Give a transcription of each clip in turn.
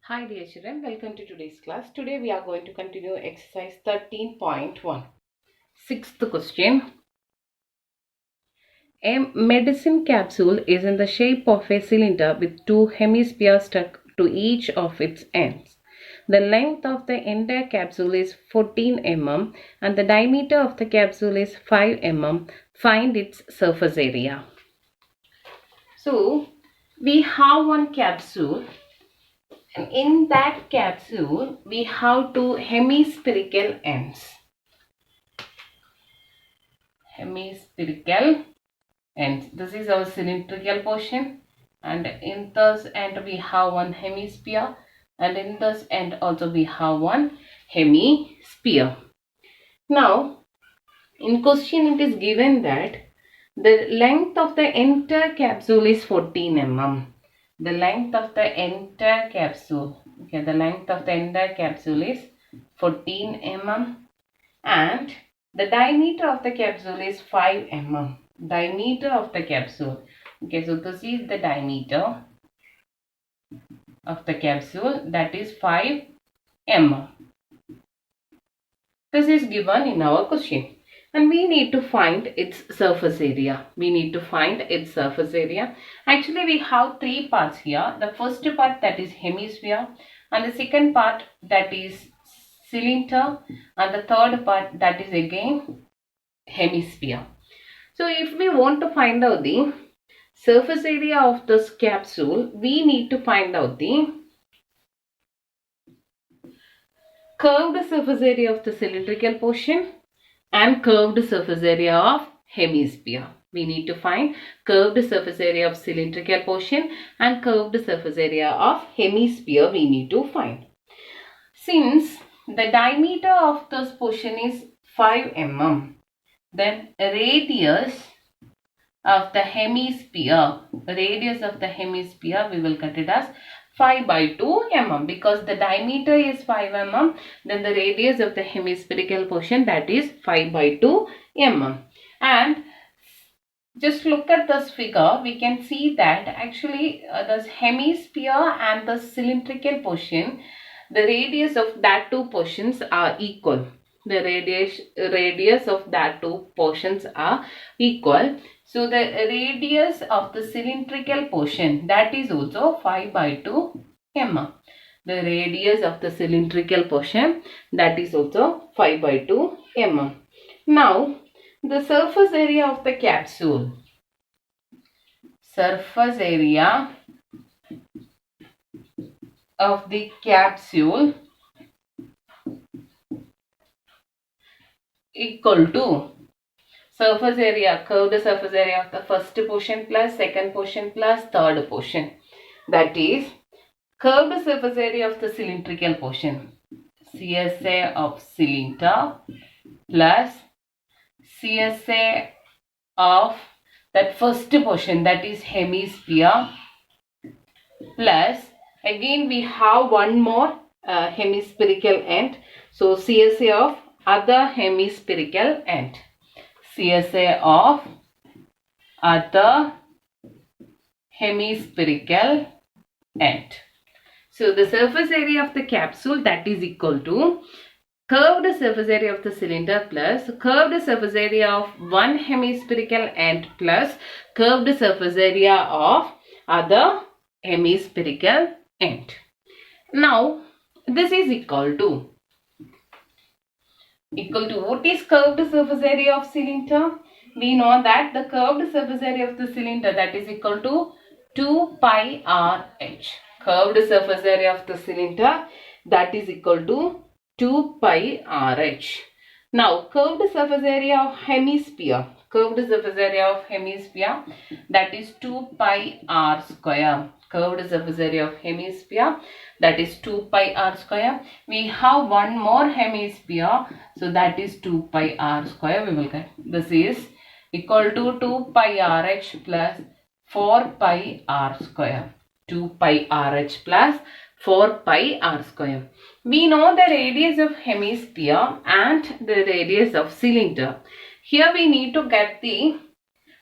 Hi dear children, welcome to today's class. Today we are going to continue exercise 13.1. Sixth question. A medicine capsule is in the shape of a cylinder with two hemispheres stuck to each of its ends. The length of the entire capsule is 14 mm and the diameter of the capsule is 5 mm. Find its surface area. So, we have one capsule. And in that capsule, we have two hemispherical ends. Hemispherical ends. This is our cylindrical portion. And in this end, we have one hemisphere. And in this end also, we have one hemisphere. Now, in question, it is given that the length of the entire capsule is 14 mm. The length of the entire capsule, the length of the entire capsule is 14 mm and the diameter of the capsule is 5 mm. Diameter of the capsule. So this is the diameter of the capsule, that is 5 mm. This is given in our question. And we need to find its surface area. Actually, we have three parts here. The first part, that is hemisphere, and the second part, that is cylinder, and the third part, that is again hemisphere. So if we want to find out the surface area of this capsule, we need to find out the curved surface area of the cylindrical portion and curved surface area of hemisphere. We need to find curved surface area of cylindrical portion and curved surface area of hemisphere we need to find. Since the diameter of this portion is 5 mm, then radius of the hemisphere we will cut it as 5 by 2 mm, because the diameter is 5 mm, then the radius of the hemispherical portion, that is 5 by 2 mm. And just look at this figure, we can see that actually this hemisphere and the cylindrical portion, the radius of that two portions are equal. The radius of that two portions are equal. So the radius of the cylindrical portion, that is also 5 by 2 mm. The radius of the cylindrical portion, that is also 5 by 2 mm. Now, the surface area of the capsule. Surface area of the capsule equal to surface area, curved surface area of the first portion plus second portion plus third portion. That is curved surface area of the cylindrical portion. CSA of cylinder plus CSA of that first portion, that is hemisphere, plus again we have one more hemispherical end. So CSA of other hemispherical end. CSA of other hemispherical end. So the surface area of the capsule, that is equal to curved surface area of the cylinder plus curved surface area of one hemispherical end plus curved surface area of other hemispherical end. Now this is equal to what is curved surface area of cylinder? We know that the curved surface area of the cylinder, that is equal to 2 pi RH. Curved surface area of the cylinder, that is equal to 2 pi RH. Now curved surface area of hemisphere. Curved surface area of hemisphere, that is 2 pi R square. Curved surface area of hemisphere, that is 2 pi R square. We have one more hemisphere, so that is 2 pi R square. We will get this is equal to 2 pi RH plus 4 pi R square. 2 pi RH plus 4 pi R square. We know the radius of hemisphere and the radius of cylinder. Here we need to get the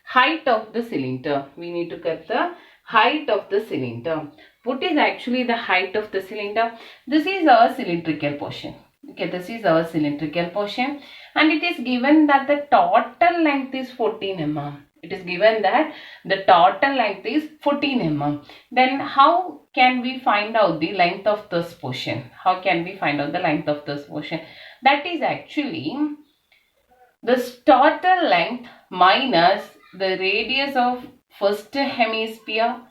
height of the cylinder. We need to get the height of the cylinder. What is actually the height of the cylinder? This is our cylindrical portion. Okay, this is our cylindrical portion, and it is given that the total length is 14 mm. It is given that the total length is 14 mm. Then how can we find out the length of this portion? How can we find out the length of this portion? That is actually this total length minus the radius of first hemisphere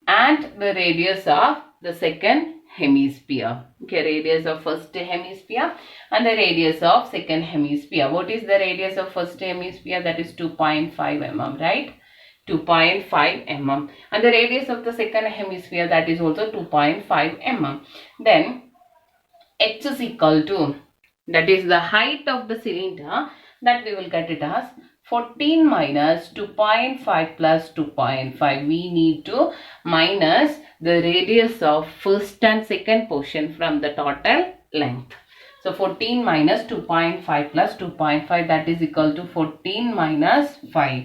and the radius of the second hemisphere. Okay, radius of first hemisphere and the radius of second hemisphere. What is the radius of first hemisphere? That is 2.5 mm, right? 2.5 mm. And the radius of the second hemisphere, that is also 2.5 mm. Then h is equal to, that is the height of the cylinder, that we will get it as 14 minus 2.5 plus 2.5. We need to minus the radius of first and second portion from the total length. So 14 minus 2.5 plus 2.5, that is equal to 14 minus 5.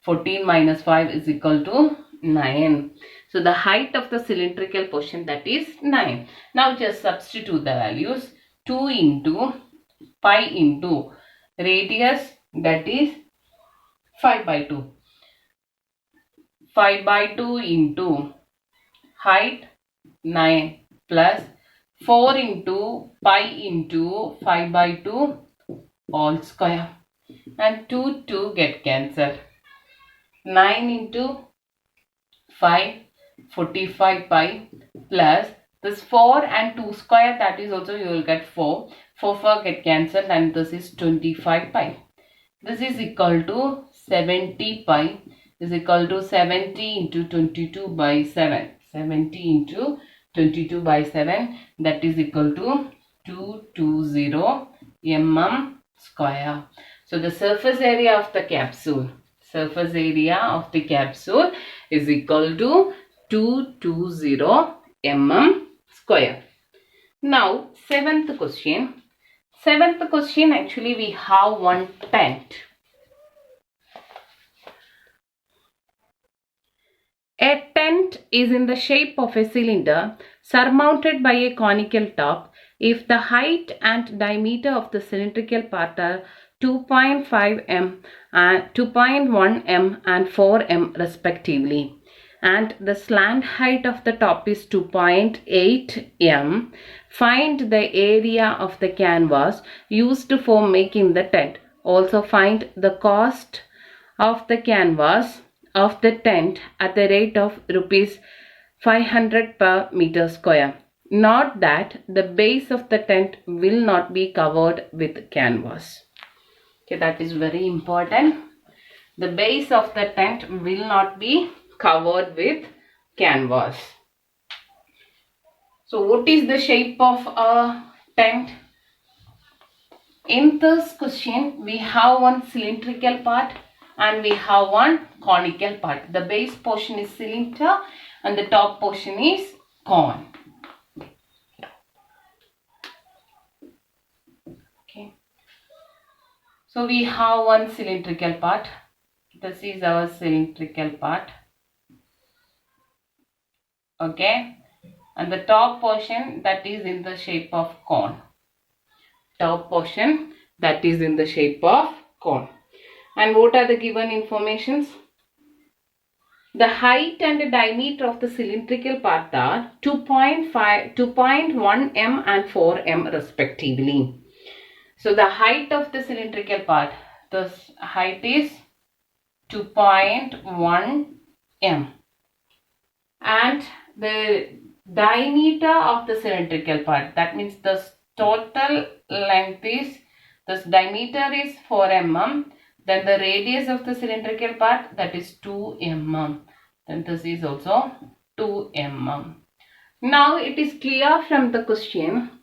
14 minus 5 is equal to 9. So the height of the cylindrical portion, that is 9. Now just substitute the values. 2 into pi into radius, that is 5 by 2. 5 by 2 into height 9 plus 4 into pi into 5 by 2 all square, and 2 get cancelled. 9 into 5, 45 pi plus this 4 and 2 square, that is also you will get 4. 4 get cancelled, and this is 25 pi. This is equal to 70 pi is equal to 70 into 22 by 7. 70 into 22 by 7, that is equal to 220 mm square. So the surface area of the capsule, is equal to 220 mm square. Now seventh question. Actually we have one tent. A tent is in the shape of a cylinder surmounted by a conical top if the height and diameter of the cylindrical part are 2.5 m and 2.1 m and 4 m respectively, and the slant height of the top is 2.8 m. Find the area of the canvas used for making the tent. Also find the cost of the canvas of the tent at the rate of rupees 500 per meter square. Note that the base of the tent will not be covered with canvas. Okay, that is very important. The base of the tent will not be covered with canvas. So what is the shape of a tent? In this question, we have one cylindrical part and we have one conical part. The base portion is cylinder and the top portion is cone. Okay. So we have one cylindrical part. This is our cylindrical part. Okay. And the top portion, that is in the shape of cone. Top portion, that is in the shape of cone. And what are the given informations? The height and the diameter of the cylindrical part are 2.1 m and 4 m respectively. So the height of the cylindrical part, this height is 2.1 m, and the diameter of the cylindrical part, that means the total length is, this diameter is 4 mm, then the radius of the cylindrical part, that is 2 mm, then this is also 2 mm. Now it is clear from the question,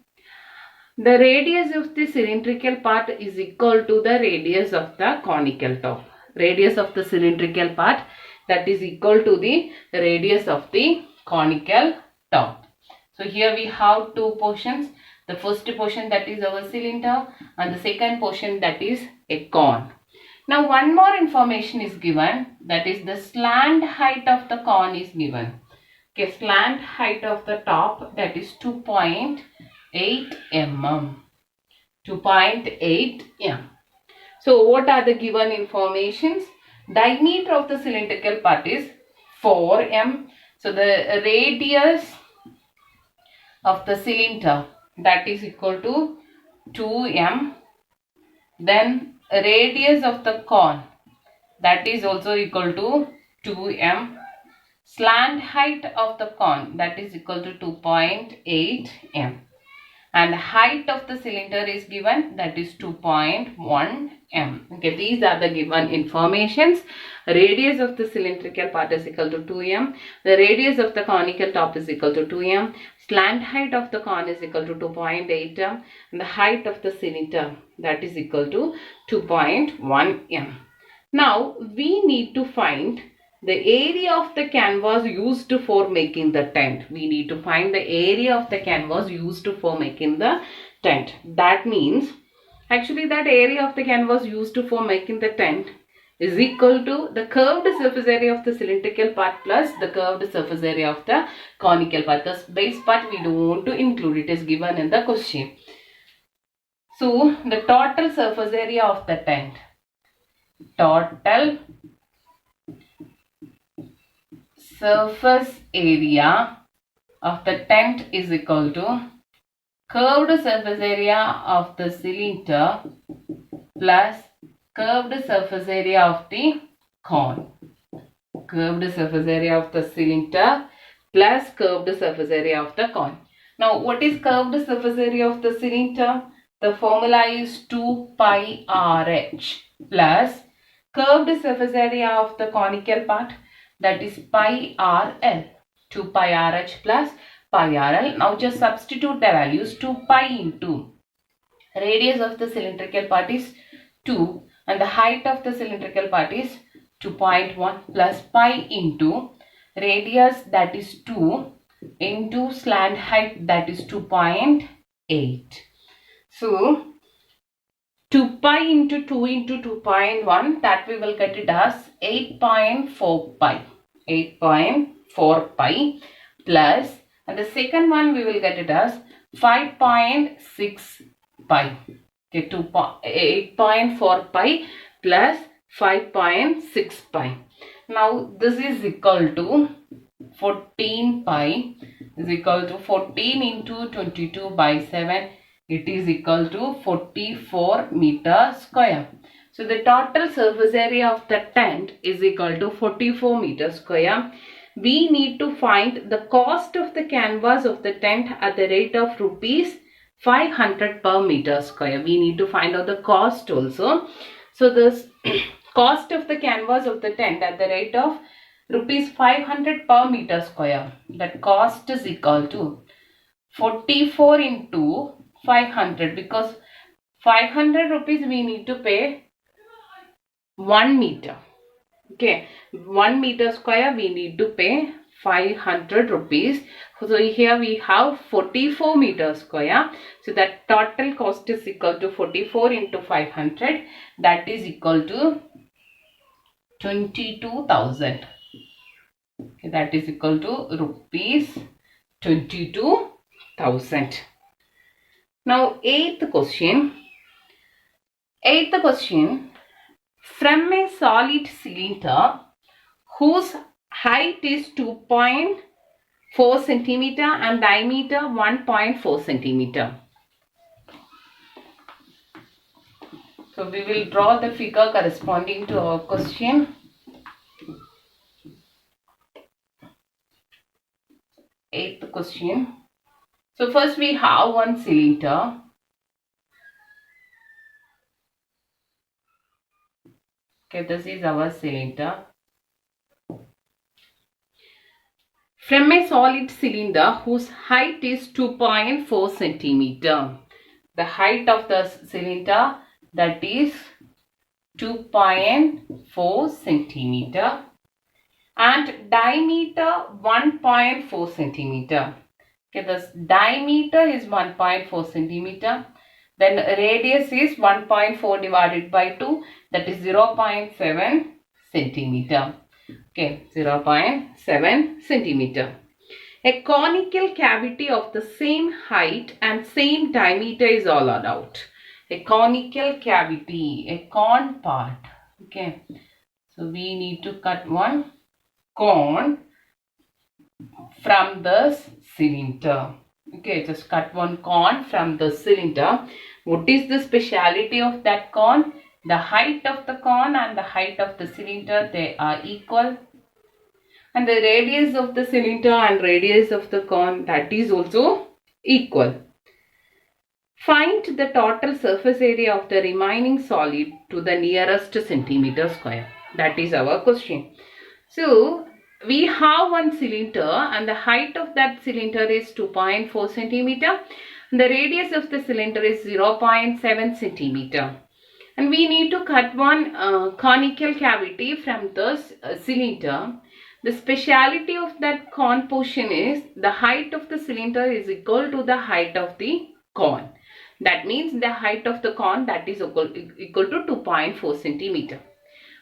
the radius of the cylindrical part is equal to the radius of the conical top. Radius of the cylindrical part, that is equal to the radius of the conical top. So here we have two portions. The first portion, that is our cylinder, and the second portion, that is a cone. Now one more information is given, that is the slant height of the cone is given. Okay, slant height of the top, that is 2.8 mm. 2.8 mm. So what are the given informations? Diameter of the cylindrical part is 4 mm. So the radius of the cylinder, that is equal to 2 mm. Then radius of the cone, that is also equal to 2 mm. Slant height of the cone, that is equal to 2.8 mm. And height of the cylinder is given, that is 2.1 m. Okay, these are the given informations. Radius of the cylindrical part is equal to 2 m. The radius of the conical top is equal to 2 m. Slant height of the cone is equal to 2.8 m. And the height of the cylinder, that is equal to 2.1 m. Now we need to find the area of the canvas used for making the tent. We need to find the area of the canvas used for making the tent. That means actually that area of the canvas used for making the tent is equal to the curved surface area of the cylindrical part plus the curved surface area of the conical part. The base part we don't want to include, it is given in the question. So the total surface area of the tent, total surface area of the tent is equal to curved surface area of the cylinder plus curved surface area of the cone. Curved surface area of the cylinder plus curved surface area of the cone. Now what is curved surface area of the cylinder? The formula is 2 pi RH plus curved surface area of the conical part, that is pi RL. 2 pi RH plus pi RL. Now just substitute the values. 2 pi into radius of the cylindrical part is 2 and the height of the cylindrical part is 2.1 plus pi into radius, that is 2, into slant height, that is 2.8. So 2 pi into 2 into 2.1, that we will get it as 8.4 pi. 8.4 pi plus, and the second one we will get it as 5.6 pi. Okay, 8.4 pi plus 5.6 pi. Now this is equal to 14 pi is equal to 14 into 22 by 7. It is equal to 44 meter square. So the total surface area of the tent is equal to 44 meter square. We need to find the cost of the canvas of the tent at the rate of rupees 500 per meter square. We need to find out the cost also. So this cost of the canvas of the tent at the rate of rupees 500 per meter square. That cost is equal to 44 into 500, because 500 rupees we need to pay 1 meter. Okay, 1 meter square we need to pay 500 rupees. So here we have 44 meter square. So that total cost is equal to 44 into 500. That is equal to 22,000. Okay, that is equal to rupees 22,000. Now eighth question. From a solid cylinder whose height is 2.4 centimeter and diameter 1.4 centimeter. So we will draw the figure corresponding to our question. Eighth question. So first we have one cylinder. Okay, this is our cylinder. From a solid cylinder whose height is 2.4 centimeter. The height of the cylinder, that is 2.4 centimeter and diameter 1.4 centimeter. Okay, this diameter is 1.4 centimeter. Then radius is 1.4 divided by 2, that is 0.7 centimeter. Okay, 0.7 centimeter. A conical cavity of the same height and same diameter is allowed out. A conical cavity, a cone part. Okay. So we need to cut one cone from the cylinder. Okay, just cut one cone from the cylinder. What is the speciality of that cone? The height of the cone and the height of the cylinder, they are equal. And the radius of the cylinder and radius of the cone, that is also equal. Find the total surface area of the remaining solid to the nearest centimeter square. That is our question. So, we have one cylinder and the height of that cylinder is 2.4 centimeter. The radius of the cylinder is 0.7 centimeter. And we need to cut one conical cavity from this cylinder. The speciality of that cone portion is the height of the cylinder is equal to the height of the cone. That means the height of the cone, that is equal to 2.4 centimeter.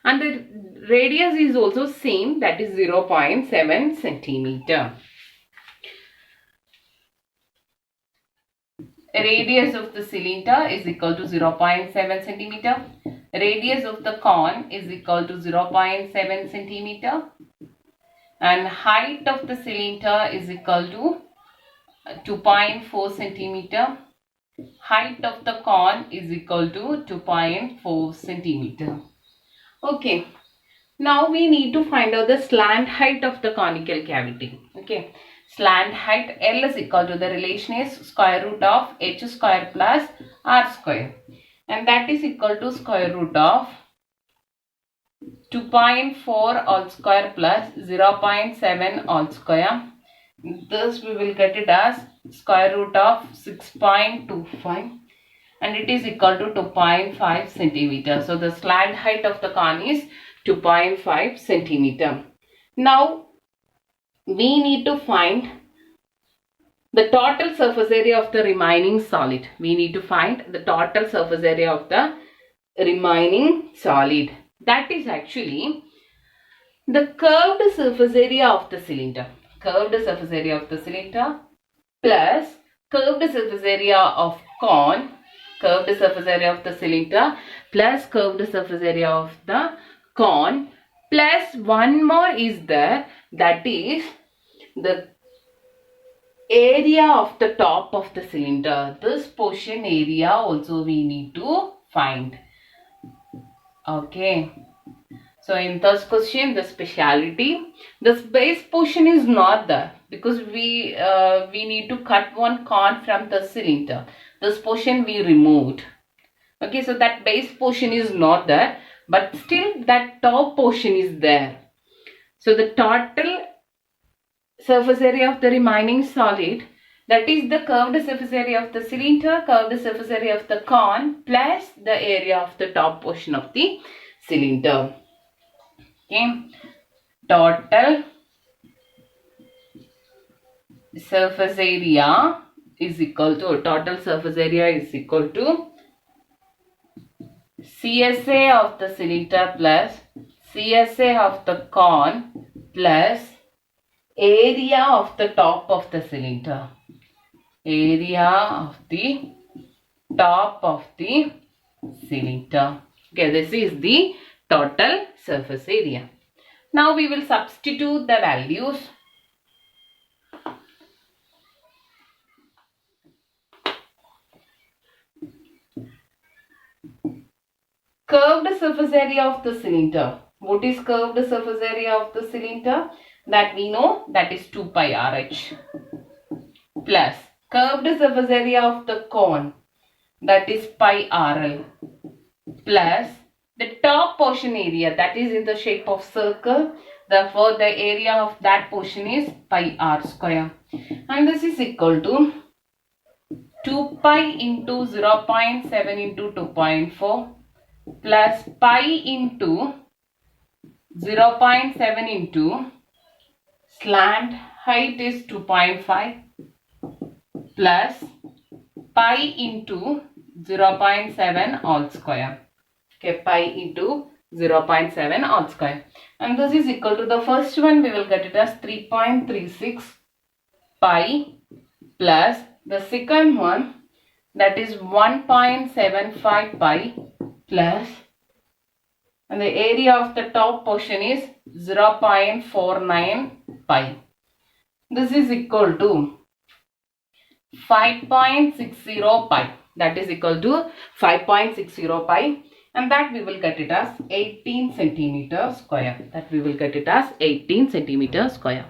And the radius is also same, that is 0.7 centimeter. Radius of the cylinder is equal to 0.7 centimeter. Radius of the cone is equal to 0.7 centimeter. And height of the cylinder is equal to 2.4 centimeter. Height of the cone is equal to 2.4 centimeter. Okay. Now we need to find out the slant height of the conical cavity. Okay. Slant height L is equal to the relation is square root of h square plus r square. And that is equal to square root of 2.4 all square plus 0.7 all square. This we will get it as square root of 6.25 and it is equal to 2.5 centimeter. So the slant height of the cone is 2.5 centimeter. Now we need to find the total surface area of the remaining solid. We need to find the total surface area of the remaining solid. That is actually the curved surface area of the cylinder. Curved surface area of the cylinder plus curved surface area of cone, curved surface area of the cylinder plus curved surface area of the cone plus one more is there, that is the area of the top of the cylinder. This portion area also we need to find. Okay. So in this question, the speciality, this base portion is not there because we need to cut one cone from the cylinder. This portion we removed. Okay, so that base portion is not there, but still that top portion is there. So the total surface area of the remaining solid, that is the curved surface area of the cylinder, curved surface area of the cone plus the area of the top portion of the cylinder. Okay, total surface area is equal to CSA of the cylinder plus CSA of the cone plus area of the top of the cylinder. Area of the top of the cylinder. Okay, this is the total surface area. Now we will substitute the values. Curved surface area of the cylinder. What is curved surface area of the cylinder? That we know, that is 2 pi RH plus curved surface area of the cone, that is pi RL plus the top portion area, that is in the shape of circle. Therefore, the area of that portion is pi r square. And this is equal to 2 pi into 0.7 into 2.4 plus pi into 0.7 into slant height is 2.5 plus pi into 0.7 all square. Okay, pi into 0.7 all square. And this is equal to the first one, we will get it as 3.36 pi plus the second one, that is 1.75 pi plus, and the area of the top portion is 0.49 pi. This is equal to 5.60 pi. That is equal to 5.60 pi, and that we will get it as 18 centimeter square. That we will get it as 18 centimeter square.